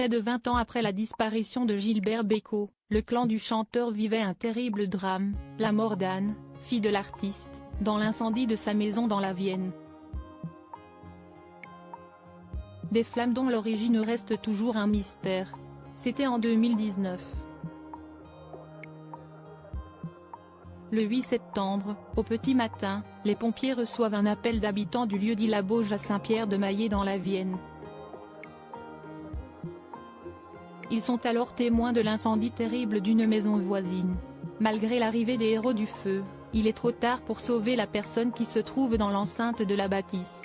Près de 20 ans après la disparition de Gilbert Bécaud, le clan du chanteur vivait un terrible drame, la mort d'Anne, fille de l'artiste, dans l'incendie de sa maison dans la Vienne. Des flammes dont l'origine reste toujours un mystère. C'était en 2019. Le 8 septembre, au petit matin, les pompiers reçoivent un appel d'habitants du lieu-dit La Bauge à Saint-Pierre-de-Maillé dans la Vienne. Ils sont alors témoins de l'incendie terrible d'une maison voisine. Malgré l'arrivée des héros du feu, il est trop tard pour sauver la personne qui se trouve dans l'enceinte de la bâtisse.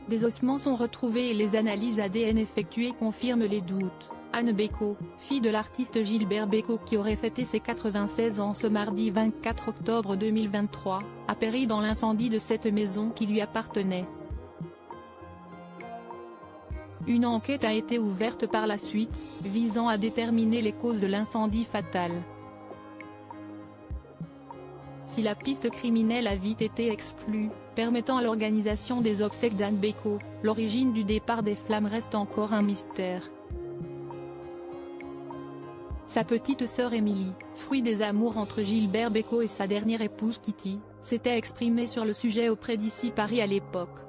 Des ossements sont retrouvés et les analyses ADN effectuées confirment les doutes. Anne Bécaud, fille de l'artiste Gilbert Bécaud qui aurait fêté ses 96 ans ce mardi 24 octobre 2023, a péri dans l'incendie de cette maison qui lui appartenait. Une enquête a été ouverte par la suite, visant à déterminer les causes de l'incendie fatal. Si la piste criminelle a vite été exclue, permettant l'organisation des obsèques d'Anne Bécaud, l'origine du départ des flammes reste encore un mystère. Sa petite sœur Émilie, fruit des amours entre Gilbert Bécaud et sa dernière épouse Kitty, s'était exprimée sur le sujet auprès d'Ici Paris à l'époque.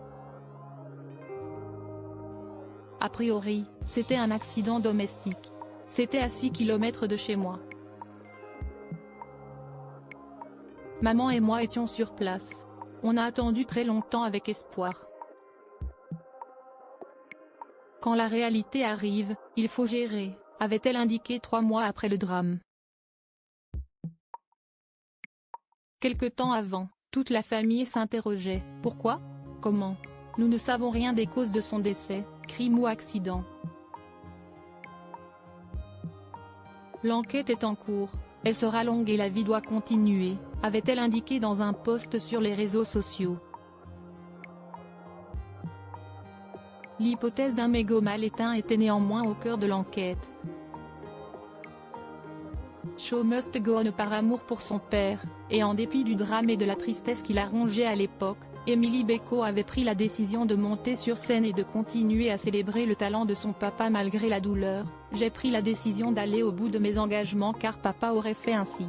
A priori, c'était un accident domestique. C'était à 6 km de chez moi. Maman et moi étions sur place. On a attendu très longtemps avec espoir. Quand la réalité arrive, il faut gérer, avait-elle indiqué 3 mois après le drame. Quelque temps avant, toute la famille s'interrogeait. Pourquoi? Comment? Nous ne savons rien des causes de son décès, crime ou accident. L'enquête est en cours, elle sera longue et la vie doit continuer, avait-elle indiqué dans un post sur les réseaux sociaux. L'hypothèse d'un mégot mal éteint était néanmoins au cœur de l'enquête. Show must go on par amour pour son père, et en dépit du drame et de la tristesse qui la rongeait à l'époque, Émilie Bécaud avait pris la décision de monter sur scène et de continuer à célébrer le talent de son papa malgré la douleur. J'ai pris la décision d'aller au bout de mes engagements car papa aurait fait ainsi.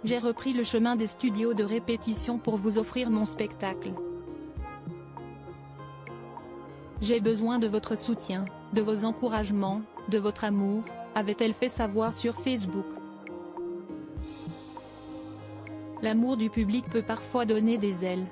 J'ai repris le chemin des studios de répétition pour vous offrir mon spectacle. J'ai besoin de votre soutien, de vos encouragements, de votre amour, avait-elle fait savoir sur Facebook. L'amour du public peut parfois donner des ailes.